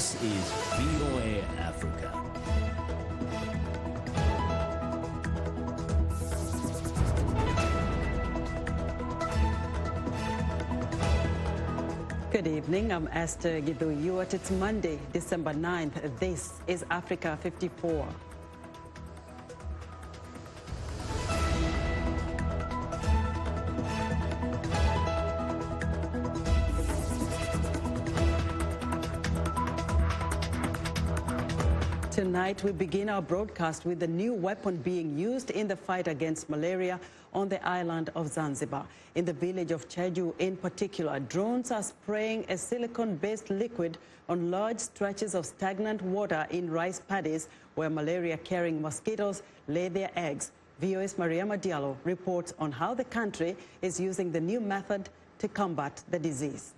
This is VOA Africa. Good evening, I'm Esther Gidhu-Ewart. It's Monday, December 9th. This is Africa 54. Tonight, we begin our broadcast with the new weapon being used in the fight against malaria on the island of Zanzibar. In the village of Cheju in particular, drones are spraying a silicone-based liquid on large stretches of stagnant water in rice paddies where malaria-carrying mosquitoes lay their eggs. VOA's Mariama Diallo reports on how the country is using the new method to combat the disease.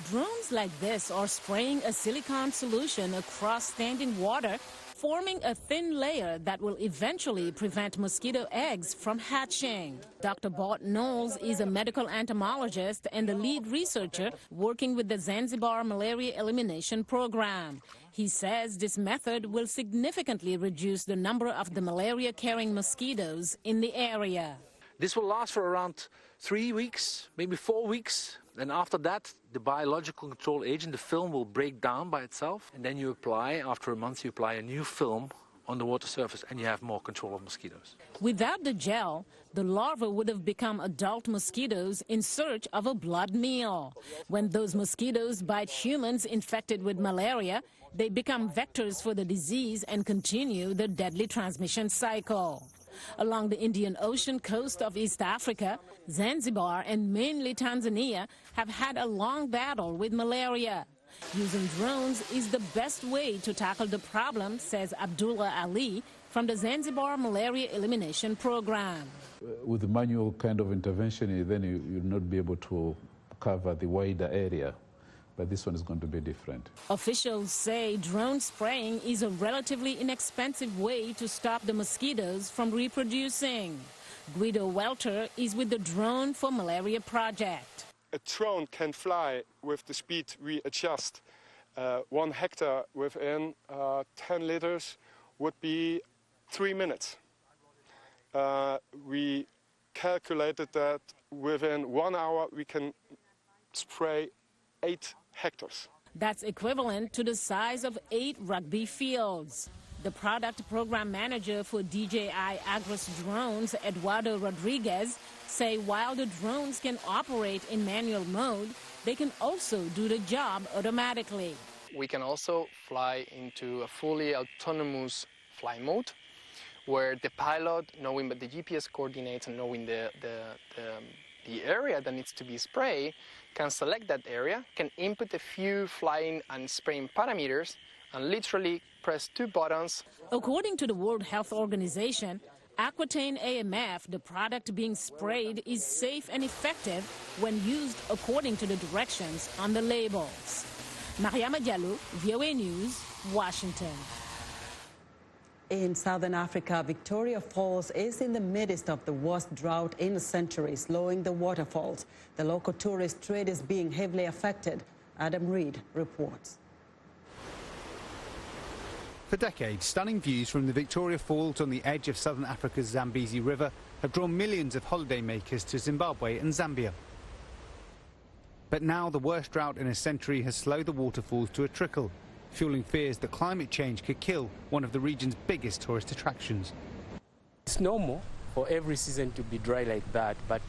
Drones like this are spraying a silicone solution across standing water, forming a thin layer that will eventually prevent mosquito eggs from hatching. Dr. Bart Knowles is a medical entomologist and the lead researcher working with the Zanzibar Malaria Elimination Program. He says this method will significantly reduce the number of the malaria-carrying mosquitoes in the area. This will last for around 3 weeks, maybe 4 weeks. And after that, the biological control agent, the film, will break down by itself. And then you apply, after a month, you apply a new film on the water surface and you have more control of mosquitoes. Without the gel, the larvae would have become adult mosquitoes in search of a blood meal. When those mosquitoes bite humans infected with malaria, they become vectors for the disease and continue the deadly transmission cycle. Along the Indian Ocean coast of East Africa, Zanzibar and mainly Tanzania have had a long battle with malaria. Using drones is the best way to tackle the problem, says Abdullah Ali from the Zanzibar Malaria Elimination Program. With the manual kind of intervention, then you'll not be able to cover the wider area. But this one is going to be different. Officials say drone spraying is a relatively inexpensive way to stop the mosquitoes from reproducing. Guido Welter is with the Drone for Malaria project. A drone can fly with the speed we adjust. 1 hectare within 10 liters would be 3 minutes. We calculated that within 1 hour we can spray 8 hectares. That's equivalent to the size of 8 rugby fields. The product program manager for DJI Agris drones, Eduardo Rodriguez, say while the drones can operate in manual mode, they can also do the job automatically. We can also fly into a fully autonomous fly mode, where the pilot, knowing the GPS coordinates and knowing the area that needs to be sprayed, can select that area, can input a few flying and spraying parameters, and literally press 2 buttons. According to the World Health Organization, Aquitaine AMF, the product being sprayed, is safe and effective when used according to the directions on the labels. Mariama Diallo, VOA News, Washington. In southern Africa, Victoria Falls is in the midst of the worst drought in a century, slowing the waterfalls. The local tourist trade is being heavily affected. Adam Reed reports. For decades, stunning views from the Victoria Falls on the edge of southern Africa's Zambezi River have drawn millions of holidaymakers to Zimbabwe and Zambia. But now the worst drought in a century has slowed the waterfalls to a trickle, fueling fears that climate change could kill one of the region's biggest tourist attractions. It's normal for every season to be dry like that, but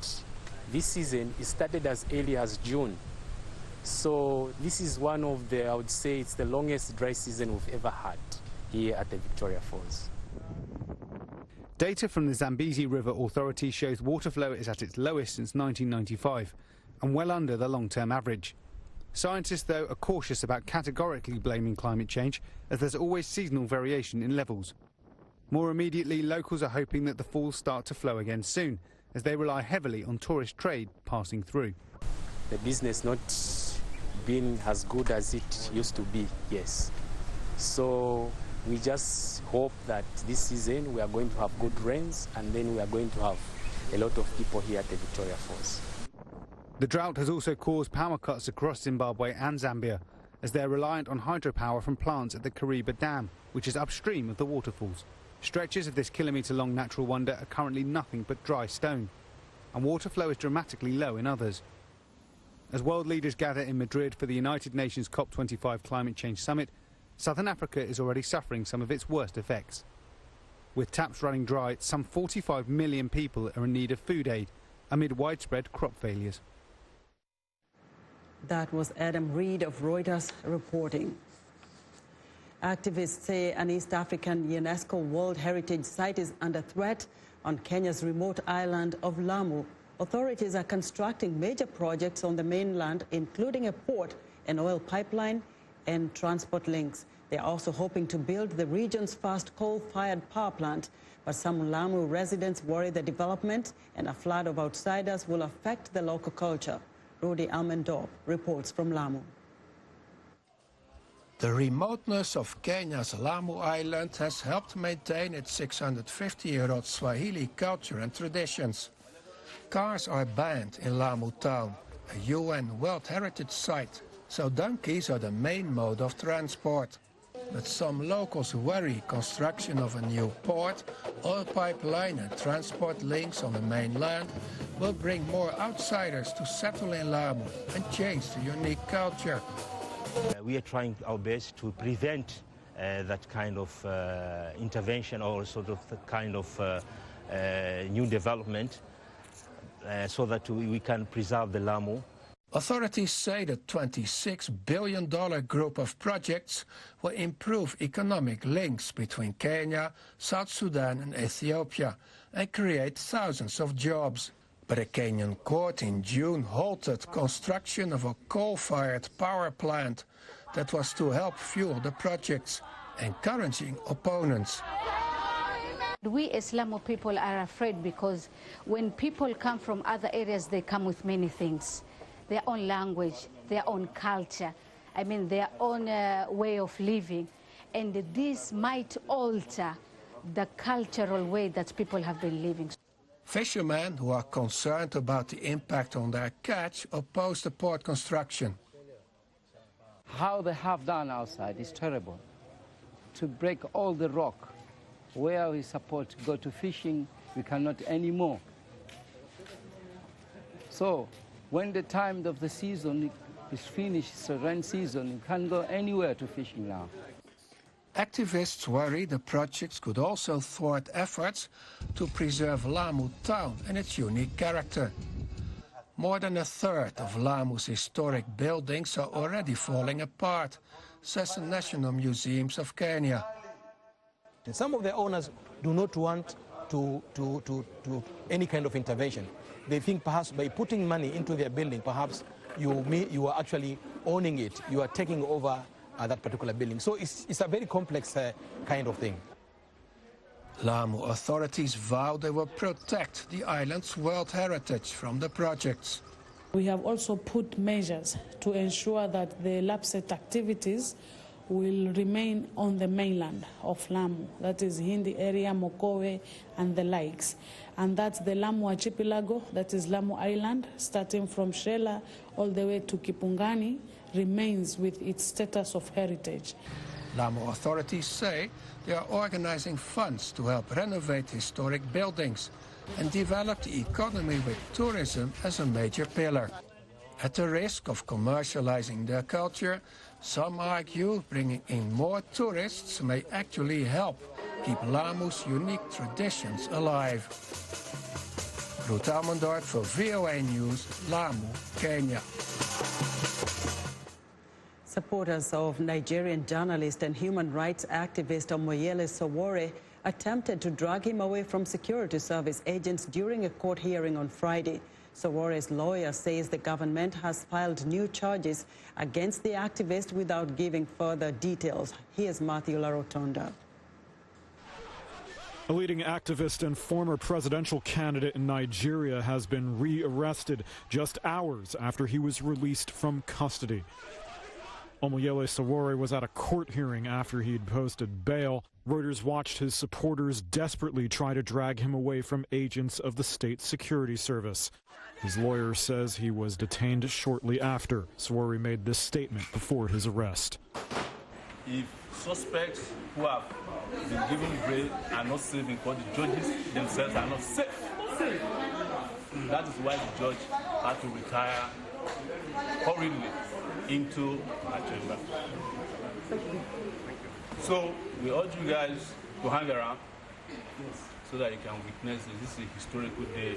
this season it started as early as June. So this is one of the, I would say, it's the longest dry season we've ever had here at the Victoria Falls. Data from the Zambezi River Authority shows water flow is at its lowest since 1995 and well under the long-term average. Scientists, though, are cautious about categorically blaming climate change, as there's always seasonal variation in levels. More immediately, locals are hoping that the falls start to flow again soon, as they rely heavily on tourist trade passing through. The business not being as good as it used to be, yes. So we just hope that this season we are going to have good rains, and then we are going to have a lot of people here at the Victoria Falls. The drought has also caused power cuts across Zimbabwe and Zambia, as they're reliant on hydropower from plants at the Kariba Dam, which is upstream of the waterfalls. Stretches of this kilometre-long natural wonder are currently nothing but dry stone, and water flow is dramatically low in others. As world leaders gather in Madrid for the United Nations COP25 Climate Change Summit, Southern Africa is already suffering some of its worst effects. With taps running dry, some 45 million people are in need of food aid amid widespread crop failures. That was Adam Reed of Reuters reporting. Activists say an East African UNESCO World Heritage Site is under threat on Kenya's remote island of Lamu. Authorities are constructing major projects on the mainland, including a port, an oil pipeline, and transport links. They are also hoping to build the region's first coal-fired power plant. But some Lamu residents worry the development and a flood of outsiders will affect the local culture. Rudy Almendorf reports from Lamu. The remoteness of Kenya's Lamu Island has helped maintain its 650-year-old Swahili culture and traditions. Cars are banned in Lamu town, a UN World Heritage Site, so donkeys are the main mode of transport. But some locals worry construction of a new port, oil pipeline and transport links on the mainland will bring more outsiders to settle in Lamu and change the unique culture. We are trying our best to prevent that kind of intervention or sort of the kind of new development so that we can preserve the Lamu. Authorities say the $26 billion group of projects will improve economic links between Kenya, South Sudan and Ethiopia and create thousands of jobs. But a Kenyan court in June halted construction of a coal-fired power plant that was to help fuel the projects, encouraging opponents. We as Lamu people are afraid because when people come from other areas, they come with many things. Their own language, their own culture, their own way of living. And this might alter the cultural way that people have been living. Fishermen who are concerned about the impact on their catch oppose the port construction. How they have done outside is terrible. To break all the rock where we supposed to go to fishing, we cannot anymore. So when the time of the season is finished, it's the rain season, you can't go anywhere to fishing now. Activists worry the projects could also thwart efforts to preserve Lamu town and its unique character. More than a third of Lamu's historic buildings are already falling apart, says the National Museums of Kenya. Some of the owners do not want to any kind of intervention. They think perhaps by putting money into their building, perhaps you are actually owning it. You are taking over that particular building. So it's a very complex kind of thing. Lamu authorities vow they will protect the island's world heritage from the projects. We have also put measures to ensure that the LAPSSET activities will remain on the mainland of Lamu, that is Hindi area, Mokowe and the likes. And that's the Lamu archipelago, that is Lamu Island, starting from Shela all the way to Kipungani, remains with its status of heritage. Lamu authorities say they are organizing funds to help renovate historic buildings and develop the economy with tourism as a major pillar. At the risk of commercializing their culture, some argue bringing in more tourists may actually help keep Lamu's unique traditions alive. Ruud Almendorf for VOA News, Lamu, Kenya. Supporters of Nigerian journalist and human rights activist Omoyele Sowore attempted to drag him away from security service agents during a court hearing on Friday. Sowore's lawyer says the government has filed new charges against the activist without giving further details. Here's Matthew Larotonda. A leading activist and former presidential candidate in Nigeria has been re-arrested just hours after he was released from custody. Omoyele Sowore was at a court hearing after he'd posted bail. Reuters watched his supporters desperately try to drag him away from agents of the state security service. His lawyer says he was detained shortly after. Sowore made this statement before his arrest. If suspects who have been given bail are not safe in court, the judges themselves are not safe. That is why the judge had to retire hurriedly into a chamber. So we urge you guys to hang around so that you can witness this. This is a historical day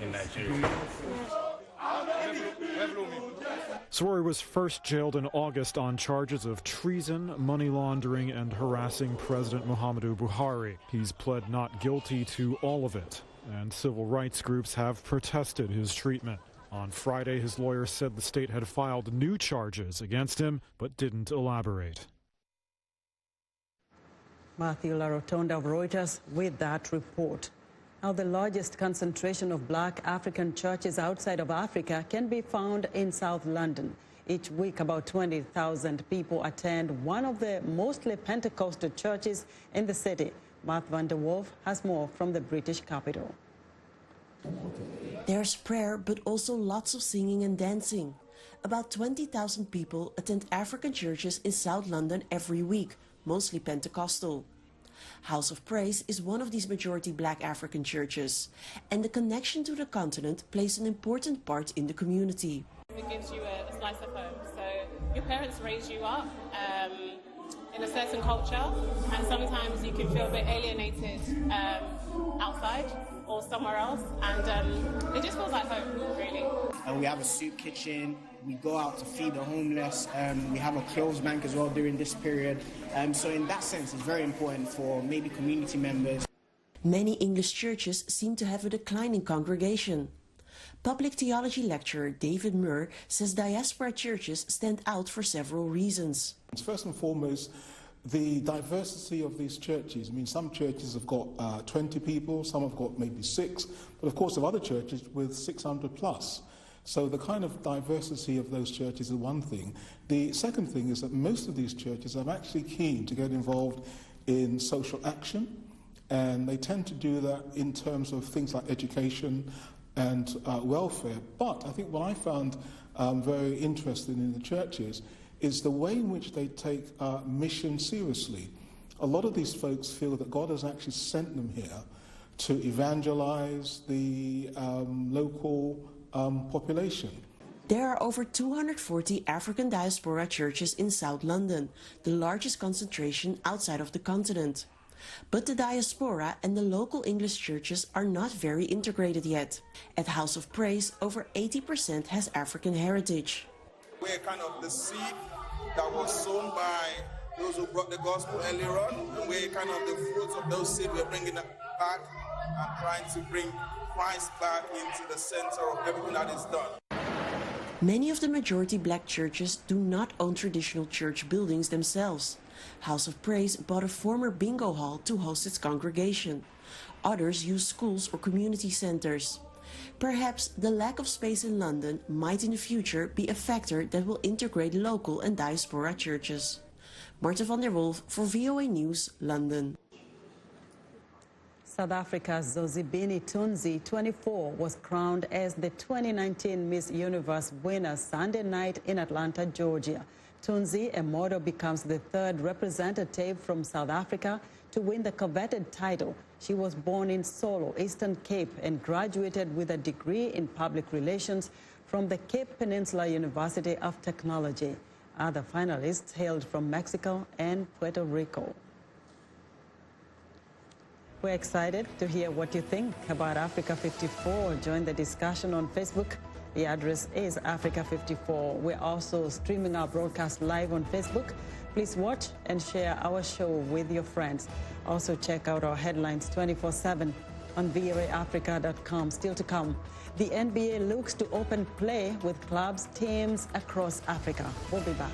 in Nigeria. Sowore was first jailed in August on charges of treason, money laundering, and harassing President Muhammadu Buhari. He's pled not guilty to all of it, and civil rights groups have protested his treatment. On Friday, his lawyer said the state had filed new charges against him, but didn't elaborate. Matthew Larotonda of Reuters with that report. Now, the largest concentration of black African churches outside of Africa can be found in South London. Each week, about 20,000 people attend one of the mostly Pentecostal churches in the city. Mark van der Wolf has more from the British capital. There's prayer, but also lots of singing and dancing. About 20,000 people attend African churches in South London every week, mostly Pentecostal. House of Praise is one of these majority black African churches, and the connection to the continent plays an important part in the community. It gives you a slice of home. So your parents raise you up in a certain culture, and sometimes you can feel a bit alienated outside or somewhere else, and it just feels like home, really. We have a soup kitchen. We go out to feed the homeless. We have a clothes bank as well during this period. So in that sense, it's very important for maybe community members. Many English churches seem to have a declining congregation. Public theology lecturer David Moore says diaspora churches stand out for several reasons. First and foremost, the diversity of these churches. I mean, some churches have got 20 people, some have got maybe 6, but of course there are other churches with 600 plus. So the kind of diversity of those churches is one thing. The second thing is that most of these churches are actually keen to get involved in social action, and they tend to do that in terms of things like education and welfare. But I think what I found very interesting in the churches is the way in which they take mission seriously. A lot of these folks feel that God has actually sent them here to evangelize the local population. There are over 240 African diaspora churches in South London, the largest concentration outside of the continent. But the diaspora and the local English churches are not very integrated yet. At House of Praise, over 80% has African heritage. We're kind of the seed that was sown by those who brought the gospel earlier on, and we're kind of the fruits of those seeds. We're bringing it back and trying to bring Christ back into the center of everything that is done. Many of the majority black churches do not own traditional church buildings themselves. House of Praise bought a former bingo hall to host its congregation. Others use schools or community centers. Perhaps the lack of space in London might in the future be a factor that will integrate local and diaspora churches. Marta van der Wolf for VOA News, London. South Africa's Zozibini Tunzi, 24, was crowned as the 2019 Miss Universe winner Sunday night in Atlanta, Georgia. Tunzi, a model, becomes the third representative from South Africa to win the coveted title. She was born in Solo, Eastern Cape, and graduated with a degree in public relations from the Cape Peninsula University of Technology. Other finalists hailed from Mexico and Puerto Rico. We're excited to hear what you think about Africa 54. Join the discussion on Facebook. The address is Africa 54. We're also streaming our broadcast live on Facebook. Please watch and share our show with your friends. Also check out our headlines 24/7 on voaafrica.com. Still to come, the NBA looks to open play with clubs, teams across Africa. We'll be back.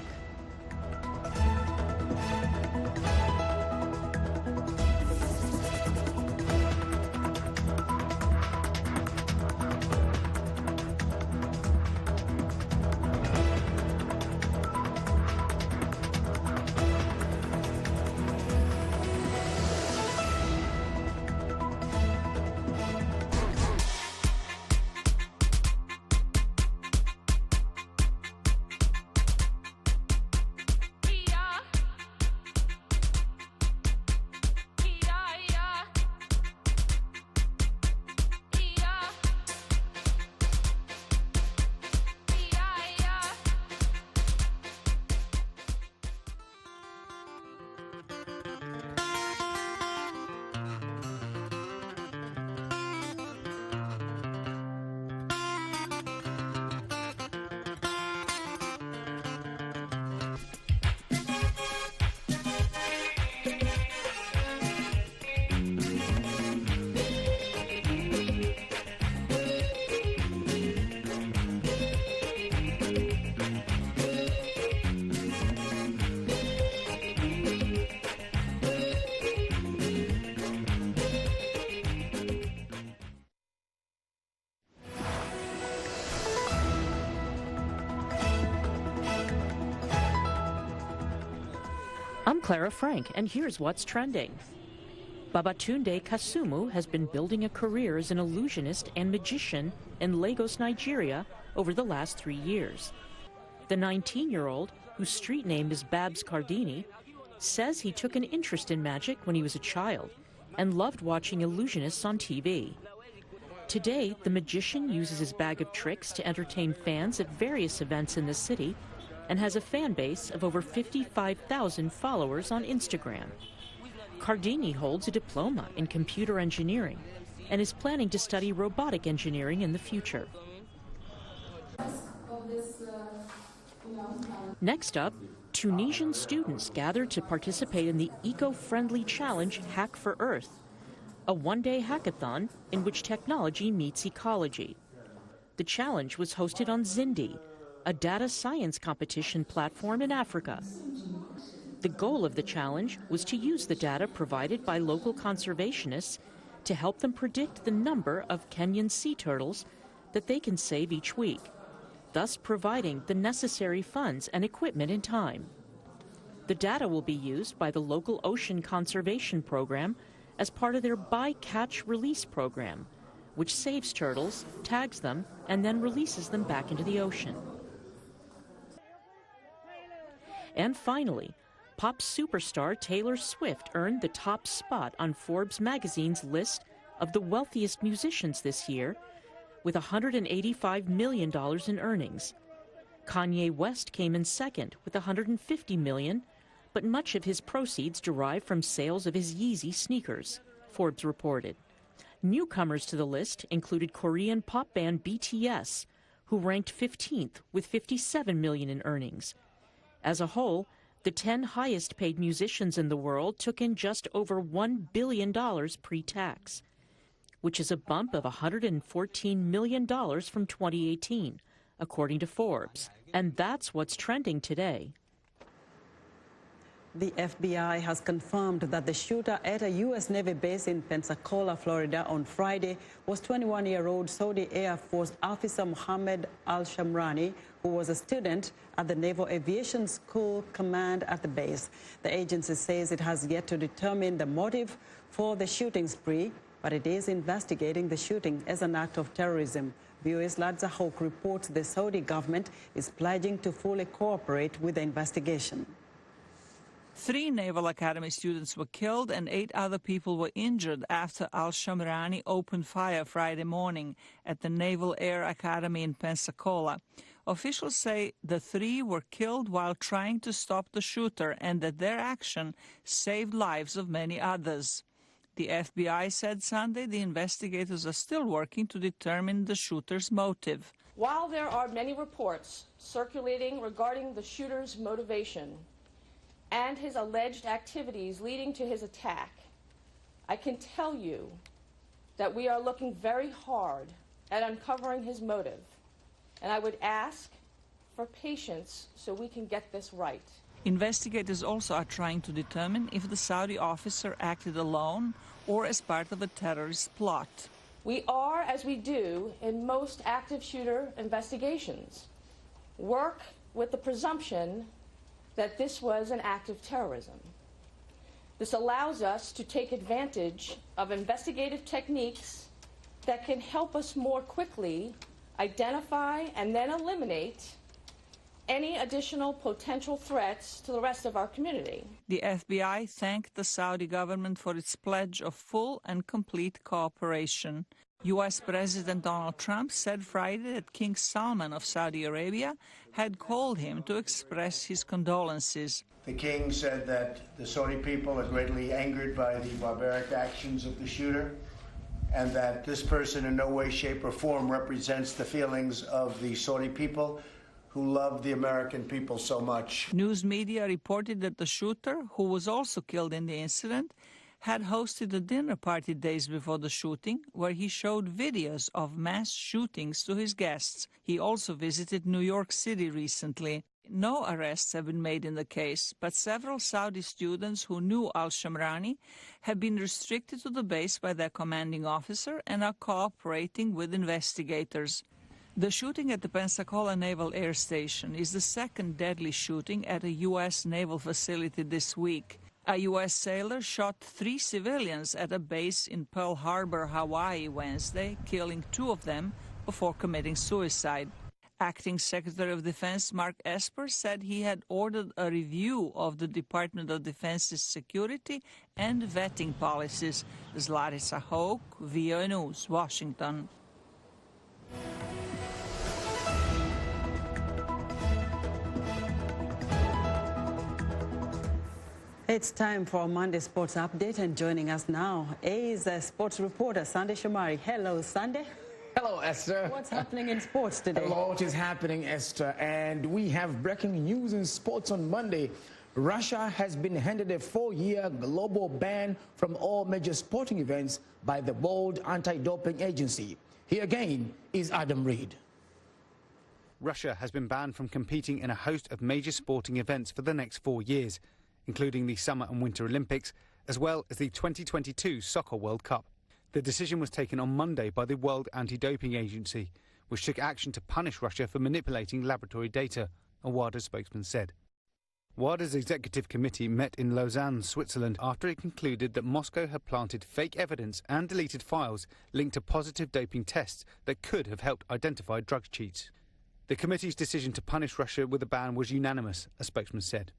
Clara Frank, and here's what's trending. Babatunde Kasumu has been building a career as an illusionist and magician in Lagos, Nigeria, over the last 3 years. The 19-year-old, whose street name is Babs Cardini, says he took an interest in magic when he was a child and loved watching illusionists on TV. Today, the magician uses his bag of tricks to entertain fans at various events in the city and has a fan base of over 55,000 followers on Instagram. Cardini holds a diploma in computer engineering and is planning to study robotic engineering in the future. Next up, Tunisian students gathered to participate in the eco-friendly challenge Hack for Earth, a one-day hackathon in which technology meets ecology. The challenge was hosted on Zindi, a data science competition platform in Africa. The goal of the challenge was to use the data provided by local conservationists to help them predict the number of Kenyan sea turtles that they can save each week, thus providing the necessary funds and equipment in time. The data will be used by the local ocean conservation program as part of their Buy, Catch, Release program, which saves turtles, tags them, and then releases them back into the ocean. And finally, pop superstar Taylor Swift earned the top spot on Forbes magazine's list of the wealthiest musicians this year, with $185 million in earnings. Kanye West came in second with $150 million, but much of his proceeds derived from sales of his Yeezy sneakers, Forbes reported. Newcomers to the list included Korean pop band BTS, who ranked 15th with $57 million in earnings. As a whole, the 10 highest-paid musicians in the world took in just over $1 billion pre-tax, which is a bump of $114 million from 2018, according to Forbes. And that's what's trending today. The FBI has confirmed that the shooter at a U.S. Navy base in Pensacola, Florida on Friday was 21-year-old Saudi Air Force officer Mohammed al-Shamrani, who was a student at the Naval Aviation School Command at the base. The agency says it has yet to determine the motive for the shooting spree, but it is investigating the shooting as an act of terrorism. VOA's Ladza Hoke reports the Saudi government is pledging to fully cooperate with the investigation. 3 Naval Academy students were killed and 8 other people were injured after al-Shamrani opened fire Friday morning at the Naval Air Academy in Pensacola. Officials say the 3 were killed while trying to stop the shooter and that their action saved lives of many others. The FBI said Sunday the investigators are still working to determine the shooter's motive. While there are many reports circulating regarding the shooter's motivation and his alleged activities leading to his attack, I can tell you that we are looking very hard at uncovering his motive, and I would ask for patience so we can get this right. Investigators also are trying to determine if the Saudi officer acted alone or as part of a terrorist plot. We are, as we do in most active shooter investigations, work with the presumption that this was an act of terrorism. This allows us to take advantage of investigative techniques that can help us more quickly identify and then eliminate any additional potential threats to the rest of our community. The FBI thanked the Saudi government for its pledge of full and complete cooperation. U.S. President Donald Trump said Friday that King Salman of Saudi Arabia had called him to express his condolences. The king said that the Saudi people are greatly angered by the barbaric actions of the shooter, and that this person in no way, shape, or form represents the feelings of the Saudi people who love the American people so much. News media reported that the shooter, who was also killed in the incident, had hosted a dinner party days before the shooting, where he showed videos of mass shootings to his guests. He also visited New York City recently. No arrests have been made in the case, but several Saudi students who knew al-Shamrani have been restricted to the base by their commanding officer and are cooperating with investigators. The shooting at the Pensacola Naval Air Station is the second deadly shooting at a U.S. naval facility this week. A U.S. sailor shot 3 civilians at a base in Pearl Harbor, Hawaii, Wednesday, killing 2 of them before committing suicide. Acting Secretary of Defense Mark Esper said he had ordered a review of the Department of Defense's security and vetting policies. Larissa Hoke, VOA News, Washington. It's time for our Monday Sports Update, and joining us now is sports reporter Sunday Shomari. Hello, Sunday. Hello, Esther. What's happening in sports today? A lot is happening, Esther, and we have breaking news in sports on Monday. Russia has been handed a 4-year global ban from all major sporting events by the World Anti-Doping Agency. Here again is Adam Reed. Russia has been banned from competing in a host of major sporting events for the next 4 years, including the Summer and Winter Olympics, as well as the 2022 Soccer World Cup. The decision was taken on Monday by the World Anti-Doping Agency, which took action to punish Russia for manipulating laboratory data, a WADA spokesman said. WADA's executive committee met in Lausanne, Switzerland, after it concluded that Moscow had planted fake evidence and deleted files linked to positive doping tests that could have helped identify drug cheats. The committee's decision to punish Russia with a ban was unanimous, a spokesman said.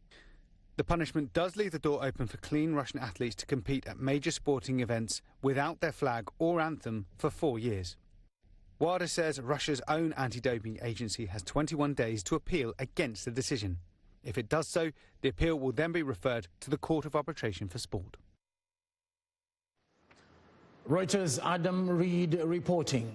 The punishment does leave the door open for clean Russian athletes to compete at major sporting events without their flag or anthem for 4 years. WADA says Russia's own anti-doping agency has 21 days to appeal against the decision. If it does so, the appeal will then be referred to the Court of Arbitration for Sport. Reuters' Adam Reed reporting.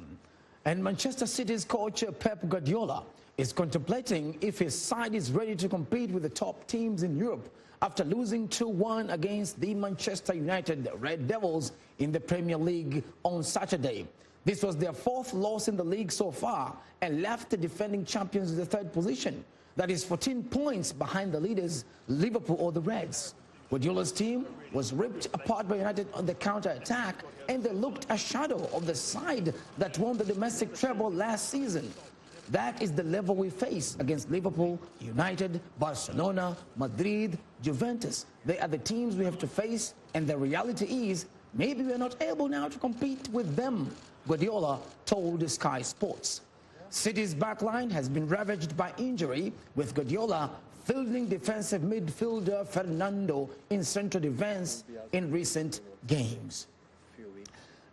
And Manchester City's coach Pep Guardiola is contemplating if his side is ready to compete with the top teams in Europe after losing 2-1 against the Manchester United Red Devils in the Premier League on Saturday. This was their 4th loss in the league so far and left the defending champions in the 3rd position. That is 14 points behind the leaders, Liverpool or the Reds. Guardiola's team was ripped apart by United on the counter-attack, and they looked a shadow of the side that won the domestic treble last season. That is the level we face against Liverpool, United, Barcelona, Madrid, Juventus. They are the teams we have to face, and the reality is maybe we are not able now to compete with them, Guardiola told Sky Sports. City's backline has been ravaged by injury, with Guardiola fielding defensive midfielder Fernando in central defense in recent games.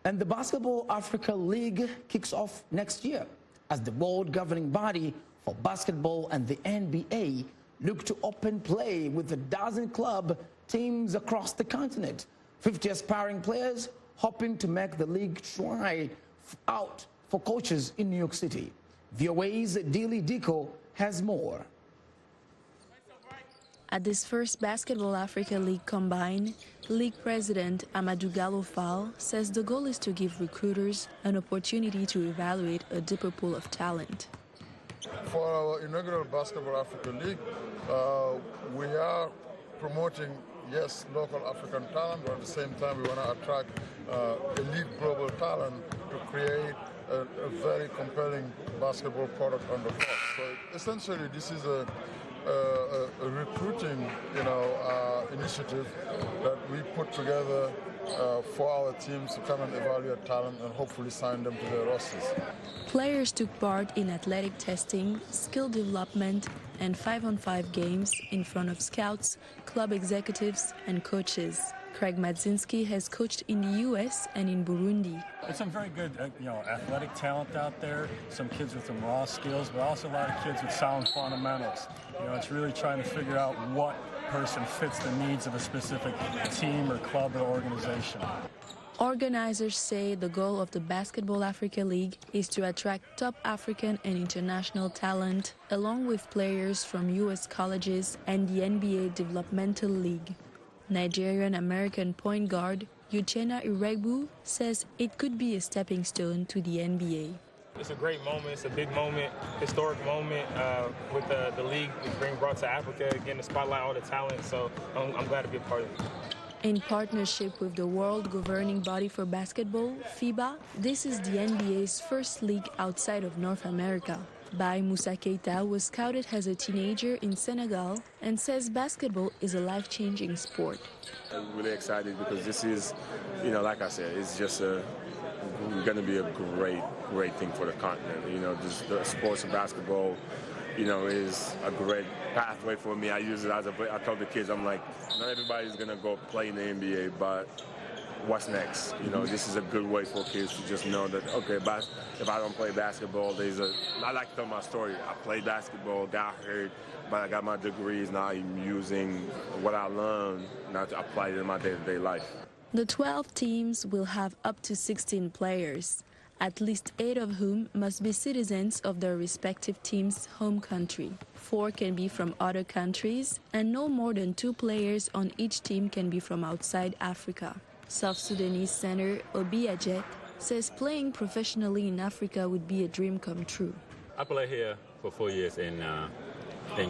And the Basketball Africa League kicks off next year as the world governing body for basketball and the NBA look to open play with a dozen club teams across the continent. 50 aspiring players hoping to make the league try out for coaches in New York City. VOA's Dili Diko has more. At this first Basketball Africa League Combine, League President Amadou Gallo Fall says the goal is to give recruiters an opportunity to evaluate a deeper pool of talent. For our inaugural Basketball Africa League, we are promoting, yes, local African talent, but at the same time we want to attract elite global talent to create a very compelling basketball product on the court. So essentially this is a recruiting, initiative that we put together for our teams to come and evaluate talent and hopefully sign them to their rosters. Players took part in athletic testing, skill development, and 5-on-5 games in front of scouts, club executives, and coaches. Craig Madzinski has coached in the U.S. and in Burundi. There's some very good, athletic talent out there, some kids with some raw skills, but also a lot of kids with sound fundamentals. It's really trying to figure out what person fits the needs of a specific team or club or organization. Organizers say the goal of the Basketball Africa League is to attract top African and international talent, along with players from U.S. colleges and the NBA Developmental League. Nigerian-American point guard Uchenna Iregbu says it could be a stepping stone to the NBA. It's a great moment. It's a big moment, historic moment with the league being brought to Africa, getting the spotlight on all the talent. So I'm glad to be a part of it. In partnership with the world governing body for basketball, FIBA, this is the NBA's first league outside of North America. Bai Moussa Keita was scouted as a teenager in Senegal and says basketball is a life-changing sport. I'm really excited because this is, like I said, it's just going to be a great thing for the continent. Just the sports of basketball, is a great pathway for me. I use it I tell the kids, I'm like, not everybody's going to go play in the NBA, but what's next? This is a good way for kids to just know that, okay, if I don't play basketball, I like to tell my story. I played basketball, got hurt, but I got my degrees. Now I'm using what I learned now to apply it in my day-to-day life. The 12 teams will have up to 16 players, at least 8 of whom must be citizens of their respective team's home country. 4 can be from other countries, and no more than 2 players on each team can be from outside Africa. South Sudanese center Obi Ajet says playing professionally in Africa would be a dream come true. I played here for 4 years in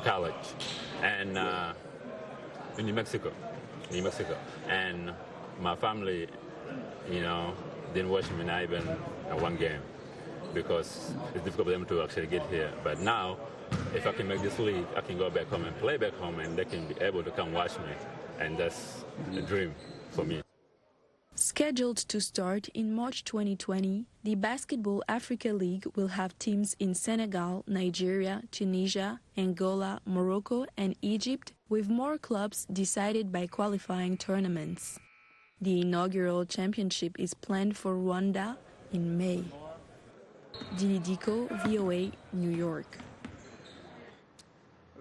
college and in New Mexico. And my family, didn't watch me not even one game because it's difficult for them to actually get here. But now, if I can make this league, I can go back home and play back home, and they can be able to come watch me, and that's a dream for me. Scheduled to start in March 2020, the Basketball Africa League will have teams in Senegal, Nigeria, Tunisia, Angola, Morocco, and Egypt, with more clubs decided by qualifying tournaments. The inaugural championship is planned for Rwanda in May. Dili Diko, VOA, New York.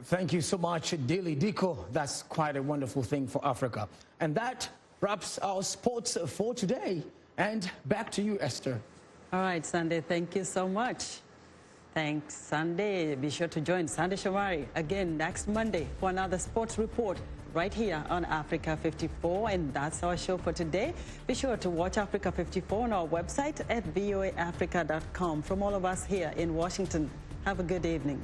Thank you so much, Dili Diko. That's quite a wonderful thing for Africa. And that wraps our sports for today. And back to you, Esther. All right, Sunday, thank you so much. Thanks, Sunday. Be sure to join Sunday Shomari again next Monday for another sports report right here on Africa 54. And that's our show for today. Be sure to watch Africa 54 on our website at voaafrica.com. From all of us here in Washington, have a good evening.